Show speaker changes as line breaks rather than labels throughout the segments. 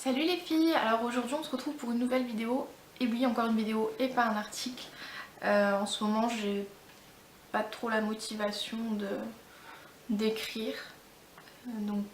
Salut les filles, alors aujourd'hui on se retrouve pour une nouvelle vidéo. Et oui, encore une vidéo et pas un article. En ce moment j'ai pas trop la motivation d'écrire. Donc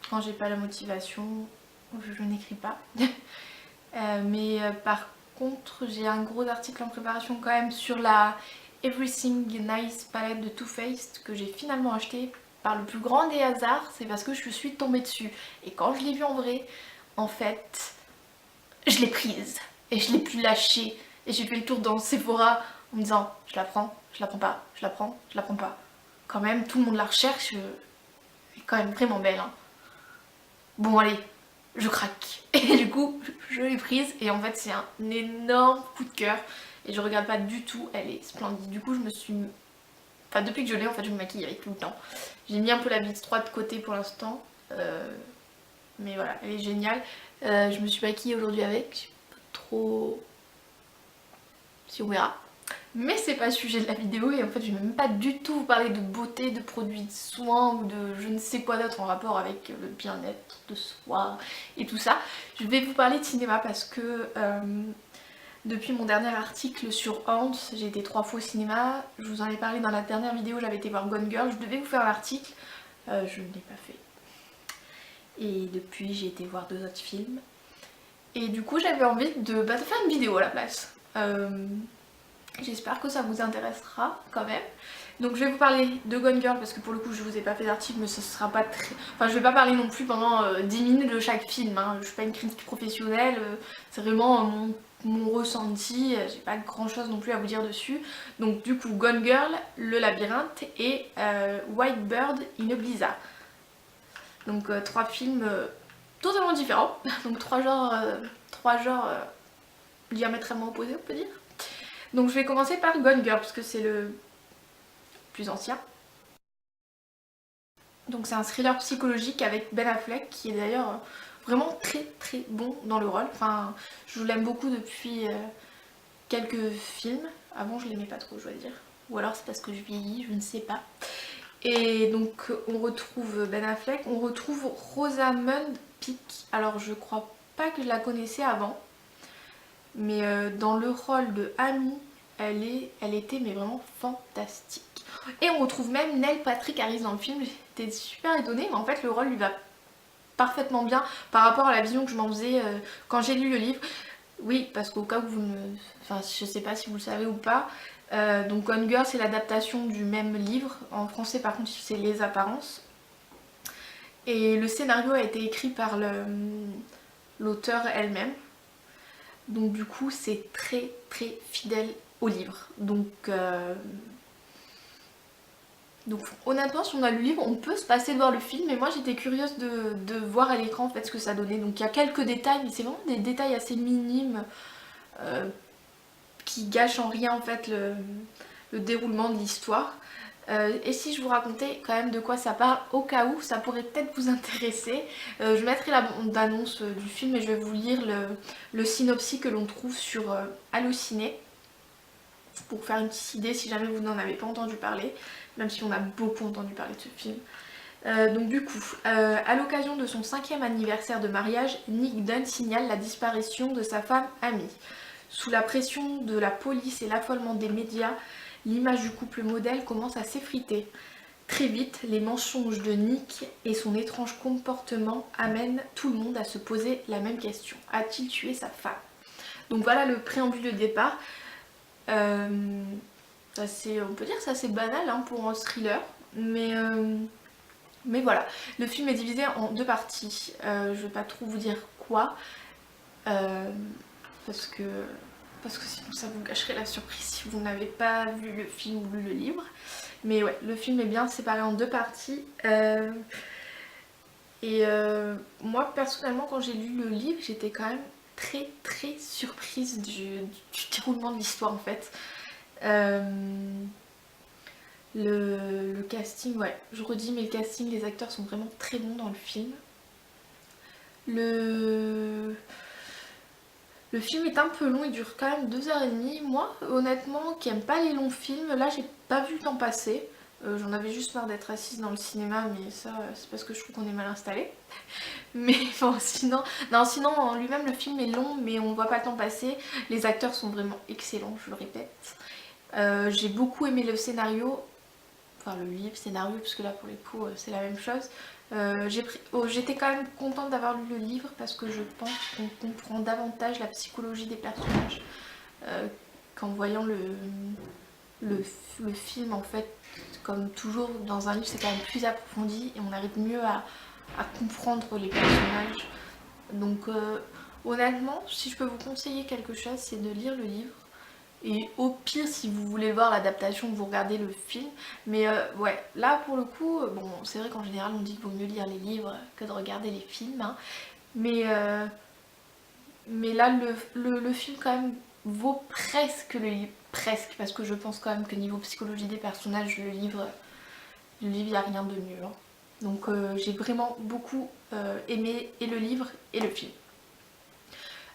quand j'ai pas la motivation, je n'écris pas. Mais par contre j'ai un gros article en préparation quand même sur la Everything Nice palette de Too Faced que j'ai finalement acheté par le plus grand des hasards. C'est parce que je suis tombée dessus. Et quand je l'ai vue en vrai, en fait, je l'ai prise et je l'ai plus lâchée. Et j'ai fait le tour dans Sephora en me disant je la prends, je la prends pas, je la prends, je la prends pas. Quand même, tout le monde la recherche, elle est quand même vraiment belle. Hein. Bon allez, je craque. Et du coup, je l'ai prise et en fait c'est un énorme coup de cœur. Et je regarde pas du tout, elle est splendide. Du coup je me suis... Enfin depuis que je l'ai en fait je me maquille avec tout le temps. J'ai mis un peu la Bite 3 de côté pour l'instant. Mais voilà, elle est géniale. Je me suis maquillée aujourd'hui avec, je sais pas trop si on verra. Mais c'est pas le sujet de la vidéo et en fait je vais même pas du tout vous parler de beauté, de produits de soins ou de je ne sais quoi d'autre en rapport avec le bien-être de soi et tout ça. Je vais vous parler de cinéma parce que depuis mon dernier article sur Hans, j'ai été 3 fois au cinéma. Je vous en ai parlé dans la dernière vidéo, j'avais été voir Gone Girl, je devais vous faire l'article, je ne l'ai pas fait. Et depuis j'ai été voir 2 autres films. Et du coup j'avais envie de faire une vidéo à la place. J'espère que ça vous intéressera quand même. Donc je vais vous parler de Gone Girl parce que pour le coup je vous ai pas fait d'article mais ce sera pas très... Enfin je vais pas parler non plus pendant 10 minutes de chaque film. Hein. Je suis pas une critique professionnelle, c'est vraiment mon ressenti, j'ai pas grand chose non plus à vous dire dessus. Donc du coup Gone Girl, Le Labyrinthe et White Bird in a Blizzard. Donc 3 films totalement différents, donc 3 genres diamétralement opposés on peut dire. Donc je vais commencer par Gone Girl parce que c'est le plus ancien. Donc c'est un thriller psychologique avec Ben Affleck qui est d'ailleurs vraiment très très bon dans le rôle. Enfin je l'aime beaucoup depuis quelques films. Avant je l'aimais pas trop je dois dire. Ou alors c'est parce que je vieillis, je ne sais pas. Et donc on retrouve Ben Affleck, on retrouve Rosamund Pike. Alors je crois pas que je la connaissais avant. Mais dans le rôle de Amy, elle était mais vraiment fantastique. Et on retrouve même Neil Patrick Harris dans le film, j'étais super étonnée, mais en fait le rôle lui va parfaitement bien par rapport à la vision que je m'en faisais quand j'ai lu le livre. Oui, parce qu'au cas où vous ne... Enfin, je sais pas si vous le savez ou pas, donc Gone Girl c'est l'adaptation du même livre, en français par contre c'est Les Apparences. Et le scénario a été écrit par l'auteur elle-même. Donc du coup c'est très très fidèle au livre. Donc honnêtement si on a lu le livre on peut se passer de voir le film. Mais moi j'étais curieuse de voir à l'écran en fait ce que ça donnait. Donc il y a quelques détails mais c'est vraiment des détails assez minimes qui gâchent en rien en fait le déroulement de l'histoire. Et si je vous racontais quand même de quoi ça parle, au cas où ça pourrait peut-être vous intéresser, je mettrai la bande-annonce du film et je vais vous lire le synopsis que l'on trouve sur Allociné pour vous faire une petite idée si jamais vous n'en avez pas entendu parler, même si on a beaucoup entendu parler de ce film. Donc du coup, à l'occasion de son 5e anniversaire de mariage, Nick Dunn signale la disparition de sa femme Amy. Sous la pression de la police et l'affolement des médias, l'image du couple modèle commence à s'effriter. Très vite, les mensonges de Nick et son étrange comportement amènent tout le monde à se poser la même question. A-t-il tué sa femme? Donc voilà le préambule de départ. On peut dire que c'est assez banal hein, pour un thriller, mais voilà. Le film est divisé en 2 parties. Je vais pas trop vous dire quoi, parce que sinon ça vous gâcherait la surprise si vous n'avez pas vu le film ou lu le livre. Mais ouais, le film est bien séparé en 2 parties. Moi personnellement quand j'ai lu le livre j'étais quand même très très surprise du déroulement de l'histoire en fait. Le casting, ouais, je redis mais le casting, les acteurs sont vraiment très bons dans le film. Le film est un peu long, il dure quand même 2h30. Moi, honnêtement, qui aime pas les longs films, là j'ai pas vu le temps passer. J'en avais juste marre d'être assise dans le cinéma, mais ça c'est parce que je trouve qu'on est mal installé. Mais bon, sinon, non, sinon en lui-même le film est long, mais on voit pas le temps passer. Les acteurs sont vraiment excellents, je le répète. J'ai beaucoup aimé le scénario, enfin le livre scénario, parce que là pour les coups c'est la même chose. J'étais quand même contente d'avoir lu le livre parce que je pense qu'on comprend davantage la psychologie des personnages qu'en voyant le film. En fait, comme toujours dans un livre, c'est quand même plus approfondi et on arrive mieux à comprendre les personnages. Donc honnêtement, si je peux vous conseiller quelque chose, c'est de lire le livre. Et au pire, si vous voulez voir l'adaptation, vous regardez le film. Mais ouais, là pour le coup, bon, c'est vrai qu'en général on dit qu'il vaut mieux lire les livres que de regarder les films. Hein. Mais, euh, mais là, le film quand même vaut presque le livre. Presque, parce que je pense quand même que niveau psychologie des personnages, le livre, il n'y a rien de mieux. Hein. Donc j'ai vraiment beaucoup aimé et le livre et le film.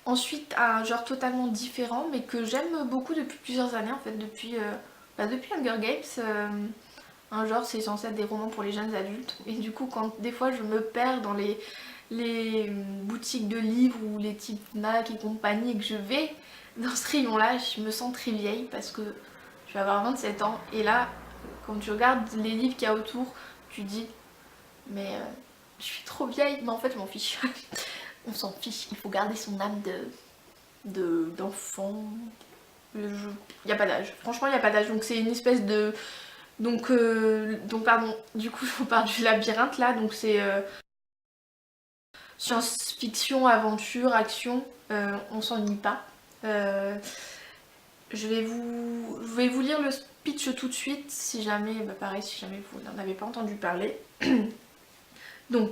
Ensuite, un genre totalement différent, mais que j'aime beaucoup depuis plusieurs années, en fait, depuis Hunger Games. Un genre, c'est censé être des romans pour les jeunes adultes. Et du coup, quand des fois je me perds dans les boutiques de livres ou les types Fnac et compagnie et que je vais dans ce rayon-là, je me sens très vieille parce que je vais avoir 27 ans. Et là, quand tu regardes les livres qu'il y a autour, tu dis, mais je suis trop vieille, mais en fait, je m'en fiche. On s'en fiche, il faut garder son âme d'enfant. Il n'y a pas d'âge. Franchement, il n'y a pas d'âge. Donc c'est une espèce de... Donc pardon, du coup je vous parle du labyrinthe là. Donc c'est science-fiction, aventure, action. On s'ennuie pas. Euh, je vais vous lire le speech tout de suite. Si jamais, bah pareil, si jamais vous n'en avez pas entendu parler. Donc,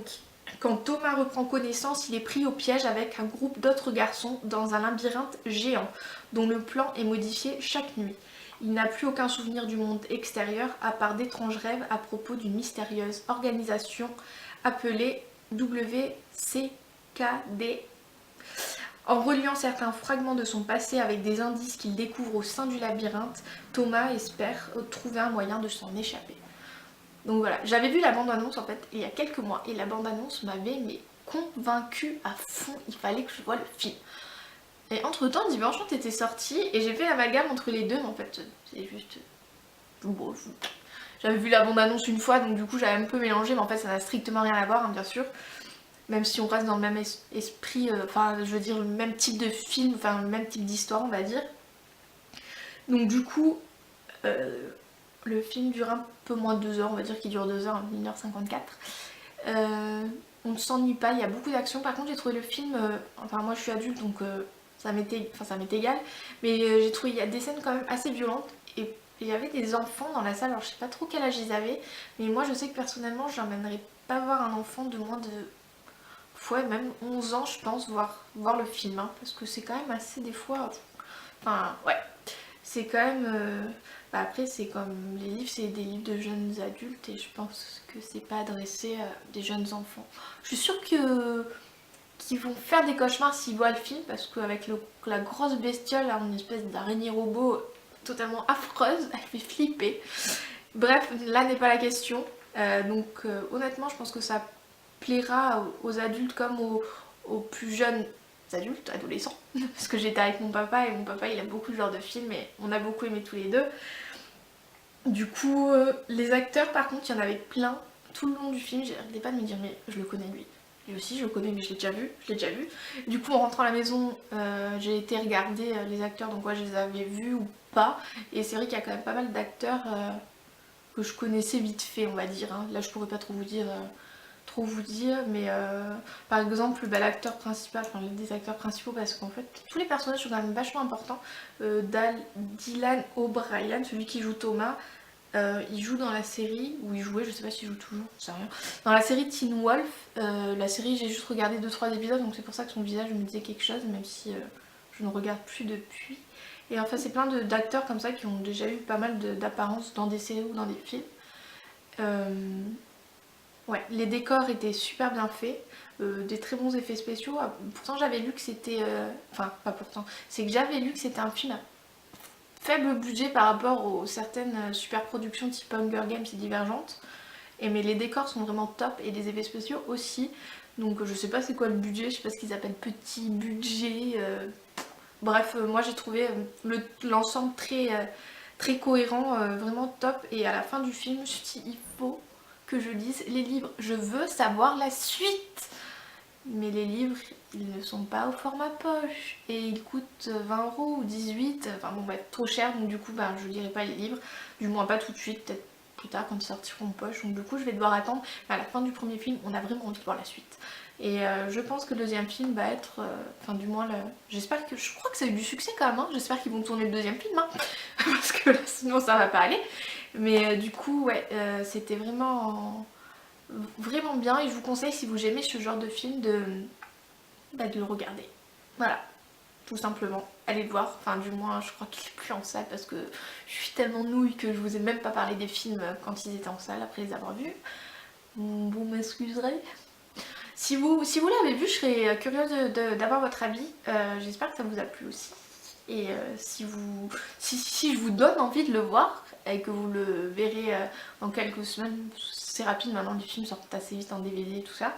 quand Thomas reprend connaissance, il est pris au piège avec un groupe d'autres garçons dans un labyrinthe géant, dont le plan est modifié chaque nuit. Il n'a plus aucun souvenir du monde extérieur, à part d'étranges rêves à propos d'une mystérieuse organisation appelée WCKD. En reliant certains fragments de son passé avec des indices qu'il découvre au sein du labyrinthe, Thomas espère trouver un moyen de s'en échapper. Donc voilà, j'avais vu la bande-annonce en fait il y a quelques mois et la bande-annonce m'avait convaincue à fond, il fallait que je voie le film. Et entre temps, Divergente était sorti et j'ai fait l'amalgame entre les deux, mais en fait c'est juste... Bon, j'avais vu la bande-annonce une fois donc du coup j'avais un peu mélangé, mais en fait ça n'a strictement rien à voir hein, bien sûr. Même si on reste dans le même esprit, enfin je veux dire le même type de film, enfin le même type d'histoire on va dire. Donc du coup... le film dure un peu moins de 2 heures, on va dire qu'il dure 2 heures, 1h54. On ne s'ennuie pas, il y a beaucoup d'action. Par contre, j'ai trouvé le film, enfin moi je suis adulte donc ça m'est égal, mais j'ai trouvé il y a des scènes quand même assez violentes et il y avait des enfants dans la salle. Alors je sais pas trop quel âge ils avaient, mais moi je sais que personnellement j'emmènerais pas voir un enfant de moins de ouais, même 11 ans je pense voir le film hein, parce que c'est quand même assez des fois, enfin ouais, c'est quand même bah après c'est comme les livres, c'est des livres de jeunes adultes et je pense que c'est pas adressé à des jeunes enfants. Je suis sûre qu'ils vont faire des cauchemars s'ils voient le film parce qu'avec la grosse bestiole, là, une espèce d'araignée robot totalement affreuse, elle fait flipper. Bref, là n'est pas la question. Honnêtement je pense que ça plaira aux adultes comme aux plus jeunes adultes, adolescents, parce que j'étais avec mon papa et mon papa il a beaucoup de genres de films et on a beaucoup aimé tous les deux. Du coup, les acteurs par contre, il y en avait plein tout le long du film, j'arrêtais pas de me dire mais je le connais lui. Lui aussi je le connais mais je l'ai déjà vu. Du coup en rentrant à la maison, j'ai été regarder les acteurs, donc ouais je les avais vus ou pas. Et c'est vrai qu'il y a quand même pas mal d'acteurs que je connaissais vite fait on va dire. Hein. Là je pourrais pas trop vous dire, mais par exemple bah, l'acteur principal, enfin des acteurs principaux parce qu'en fait tous les personnages sont quand même vachement importants. Dylan O'Brien, celui qui joue Thomas, il joue dans la série, où il jouait, je sais pas s'il joue toujours, je sais rien, dans la série Teen Wolf. La série j'ai juste regardé 2-3 épisodes donc c'est pour ça que son visage me disait quelque chose même si je ne regarde plus depuis. Et enfin c'est plein d'acteurs comme ça qui ont déjà eu pas mal d'apparence dans des séries ou dans des films. Ouais, les décors étaient super bien faits, des très bons effets spéciaux. Pourtant j'avais lu que c'était... Enfin, pas pourtant, c'est que j'avais lu que c'était un film faible budget par rapport aux certaines super productions type Hunger Games et Divergente. Mais les décors sont vraiment top et les effets spéciaux aussi. Donc je sais pas c'est quoi le budget, je sais pas ce qu'ils appellent petit budget. Bref, moi j'ai trouvé l'ensemble très cohérent, vraiment top. Et à la fin du film, je me suis dit il faut que je lise les livres. Je veux savoir la suite. Mais les livres, ils ne sont pas au format poche. Et ils coûtent 20 € ou 18. Enfin bon bref, trop cher. Donc du coup, je lirai pas les livres. Du moins pas tout de suite, peut-être plus tard quand ils sortiront en poche. Donc du coup, je vais devoir attendre. Mais à la fin du premier film, on a vraiment envie de voir la suite. Et je pense que le deuxième film va être... Enfin du moins, j'espère que... Je crois que ça a eu du succès quand même. Hein. J'espère qu'ils vont tourner le deuxième film. Hein. Parce que là, sinon ça va pas aller. Mais du coup, ouais, c'était vraiment bien. Et je vous conseille, si vous aimez ce genre de film, de le regarder. Voilà. Tout simplement, allez le voir, enfin du moins je crois qu'il est plus en salle parce que je suis tellement nouille que je vous ai même pas parlé des films quand ils étaient en salle après les avoir vus. Vous m'excuserez. Si vous l'avez vu, je serais curieuse d'avoir votre avis. J'espère que ça vous a plu aussi. Et si je vous donne envie de le voir et que vous le verrez dans quelques semaines, c'est rapide maintenant, les films sortent assez vite en DVD et tout ça.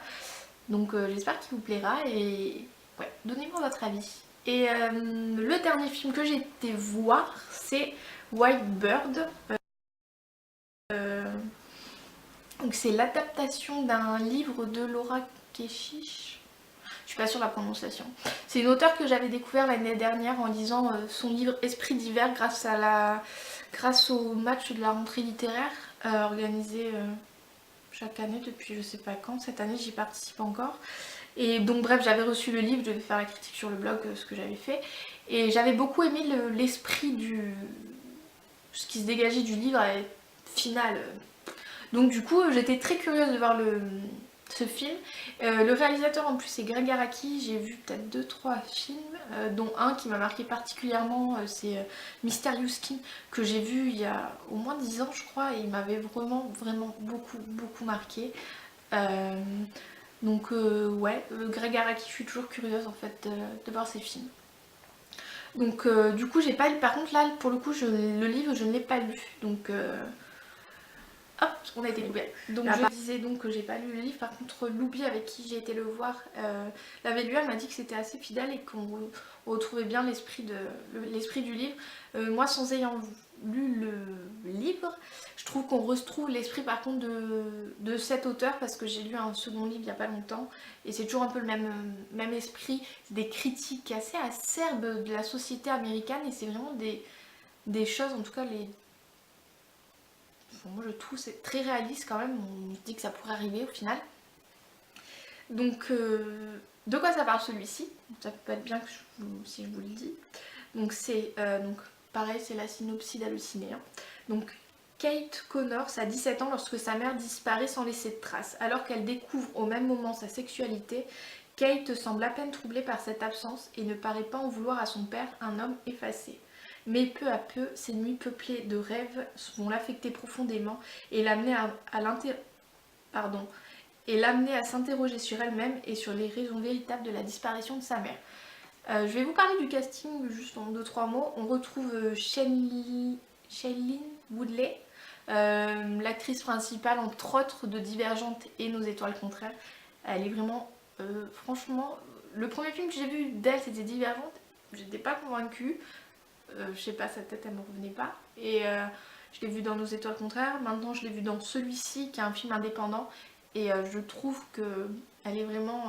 Donc j'espère qu'il vous plaira et ouais, donnez-moi votre avis. Et le dernier film que j'ai été voir, c'est White Bird. Donc c'est l'adaptation d'un livre de Laura Kechiche. Je suis pas sûre de la prononciation. C'est une auteure que j'avais découvert l'année dernière en lisant son livre Esprit d'hiver grâce au match de la rentrée littéraire organisé chaque année depuis je sais pas quand. Cette année j'y participe encore. Et donc bref, j'avais reçu le livre, je devais faire la critique sur le blog, ce que j'avais fait. Et j'avais beaucoup aimé l'esprit ce qui se dégageait du livre final. Donc du coup, j'étais très curieuse de voir ce film. Le réalisateur en plus est Greg Araki, j'ai vu peut-être 2-3 films, dont un qui m'a marqué particulièrement, c'est Mysterious Skin, que j'ai vu il y a au moins 10 ans je crois, et il m'avait vraiment beaucoup marqué. Donc ouais, Greg Araki, je suis toujours curieuse en fait de voir ses films. Donc du coup j'ai pas lu, par contre là pour le coup le livre je ne l'ai pas lu, donc hop, on a été couvert. Donc je disais donc que j'ai pas lu le livre, par contre Loubi avec qui j'ai été le voir l'avait lu, elle m'a dit que c'était assez fidèle et qu'on retrouvait bien l'esprit du livre. Moi sans ayant lu le livre, je trouve qu'on retrouve l'esprit par contre de cet auteur parce que j'ai lu un second livre il y a pas longtemps et c'est toujours un peu le même esprit, des critiques assez acerbes de la société américaine et c'est vraiment des choses, en tout cas moi je trouve c'est très réaliste quand même, on se dit que ça pourrait arriver au final. Donc de quoi ça parle celui-ci? Ça peut être bien que si je vous le dis. Donc c'est donc pareil, c'est la synopsis d'Halluciné. Hein. Donc Kate Connors a 17 ans lorsque sa mère disparaît sans laisser de traces. Alors qu'elle découvre au même moment sa sexualité, Kate semble à peine troublée par cette absence et ne paraît pas en vouloir à son père, un homme effacé. Mais peu à peu, ces nuits peuplées de rêves vont l'affecter profondément et l'amener à s'interroger sur elle-même et sur les raisons véritables de la disparition de sa mère. Je vais vous parler du casting juste en 2-3 mots. On retrouve Shailene Woodley, l'actrice principale entre autres de Divergente et Nos étoiles contraires. Elle est vraiment, franchement, le premier film que j'ai vu d'elle c'était Divergente, j'étais pas convaincue. Je sais pas, sa tête elle me revenait pas. Et je l'ai vue dans Nos étoiles contraires, maintenant je l'ai vue dans celui-ci qui est un film indépendant. Et je trouve que elle est vraiment...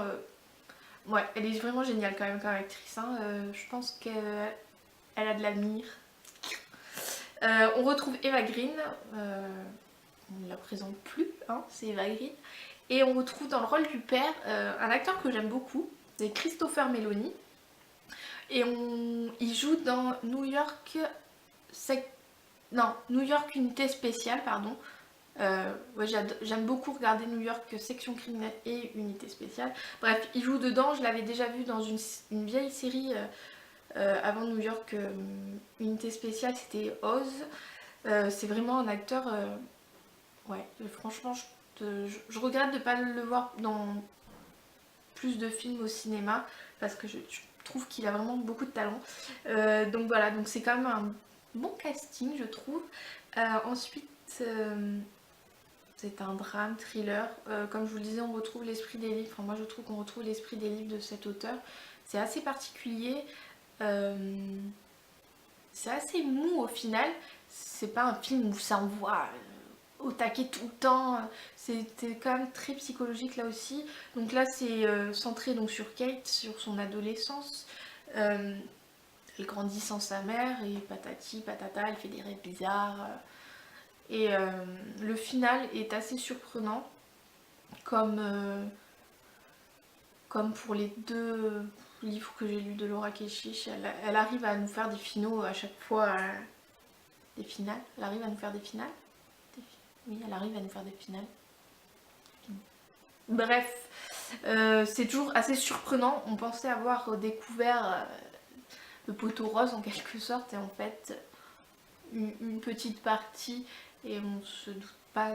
ouais, elle est vraiment géniale quand même comme actrice. Hein. Je pense qu'elle a de l'avenir. On retrouve Eva Green. On ne la présente plus, hein, c'est Eva Green. Et on retrouve dans le rôle du père un acteur que j'aime beaucoup, c'est Christopher Meloni. Et il joue dans New York Unité Spéciale, pardon. Ouais, j'aime beaucoup regarder New York Section Criminelle et Unité Spéciale. Bref, il joue dedans, je l'avais déjà vu dans une vieille série avant New York Unité Spéciale, c'était Oz. C'est vraiment un acteur, ouais, franchement, je regrette de ne pas le voir dans plus de films au cinéma parce que je trouve qu'il a vraiment beaucoup de talent. Donc voilà, donc c'est quand même bon casting je trouve. Ensuite c'est un drame, thriller. Comme je vous le disais, on retrouve l'esprit des livres. Enfin, moi je trouve qu'on retrouve l'esprit des livres de cet auteur. C'est assez particulier. C'est assez mou au final. C'est pas un film où ça envoie au taquet tout le temps. C'était quand même très psychologique là aussi. Donc là c'est centré donc sur Kate, sur son adolescence. Elle grandit sans sa mère et patati patata, elle fait des rêves bizarres. Et le final est assez surprenant, comme pour les 2 livres que j'ai lus de Laura Keshish. Elle arrive à nous faire des finaux à chaque fois, des finales. Elle arrive à nous faire des finales. Oui, elle arrive à nous faire des finales. Bref, c'est toujours assez surprenant. On pensait avoir découvert le poteau rose en quelque sorte, et en fait, une petite partie, et on se doute pas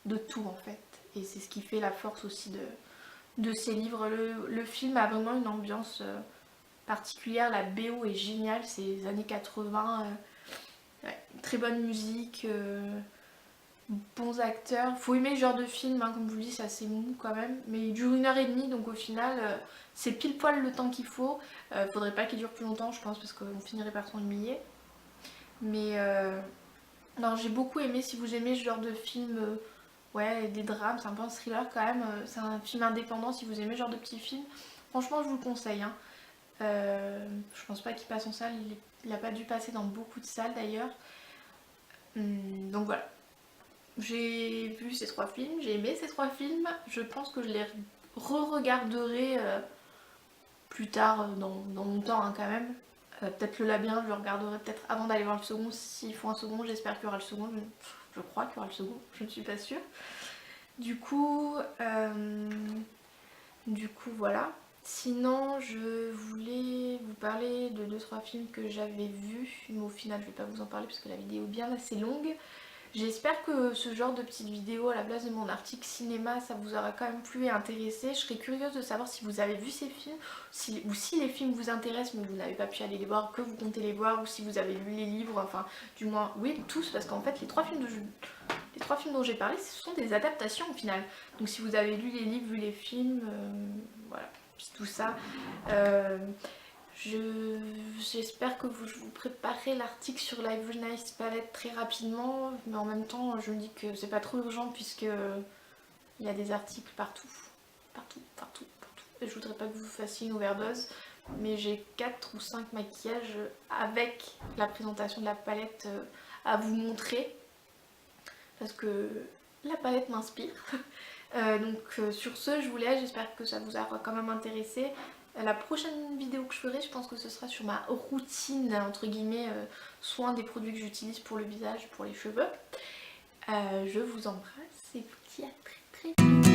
de tout en fait. Et c'est ce qui fait la force aussi de ces livres. Le film a vraiment une ambiance particulière, la BO est géniale, c'est les années 80, ouais, très bonne musique, bons acteurs. Faut aimer ce genre de film, hein, comme je vous le dis, c'est assez mou quand même, mais il dure 1h30, donc au final c'est pile poil le temps qu'il faut. Faudrait pas qu'il dure plus longtemps je pense, parce qu'on finirait par s'ennuyer. Mais non, j'ai beaucoup aimé. Si vous aimez ce genre de film, ouais, des drames, c'est un peu un thriller quand même, c'est un film indépendant, si vous aimez ce genre de petits films, franchement je vous le conseille, hein. Je pense pas qu'il passe en salle, il a pas dû passer dans beaucoup de salles d'ailleurs. Donc voilà, j'ai vu ces 3 films, j'ai aimé ces 3 films, je pense que je les re-regarderai plus tard dans longtemps, hein, quand même. Peut-être le labyrinthe, je le regarderai peut-être avant d'aller voir le second. S'ils font un second, j'espère qu'il y aura le second. Je crois qu'il y aura le second, je ne suis pas sûre. Du coup voilà. Sinon, je voulais vous parler de 2-3 films que j'avais vus, mais au final je vais pas vous en parler parce que la vidéo est bien assez longue. J'espère que ce genre de petites vidéos à la place de mon article cinéma, ça vous aura quand même plu et intéressé. Je serais curieuse de savoir si vous avez vu ces films, ou si les films vous intéressent mais vous n'avez pas pu aller les voir, que vous comptez les voir, ou si vous avez lu les livres, enfin du moins, oui, tous, parce qu'en fait les 3 films dont j'ai parlé, ce sont des adaptations au final. Donc si vous avez lu les livres, vu les films, voilà, c'est tout ça. J'espère que je vous préparerez l'article sur la Every Nice Palette très rapidement, mais en même temps je me dis que c'est pas trop urgent puisque il y a des articles partout, et je voudrais pas que vous fassiez une overdose, mais j'ai 4 ou 5 maquillages avec la présentation de la palette à vous montrer, parce que la palette m'inspire. Donc sur ce, je vous laisse, j'espère que ça vous aura quand même intéressé. La prochaine vidéo que je ferai, je pense que ce sera sur ma routine, entre guillemets, soin des produits que j'utilise pour le visage, pour les cheveux. Je vous embrasse et vous dis à très très vite.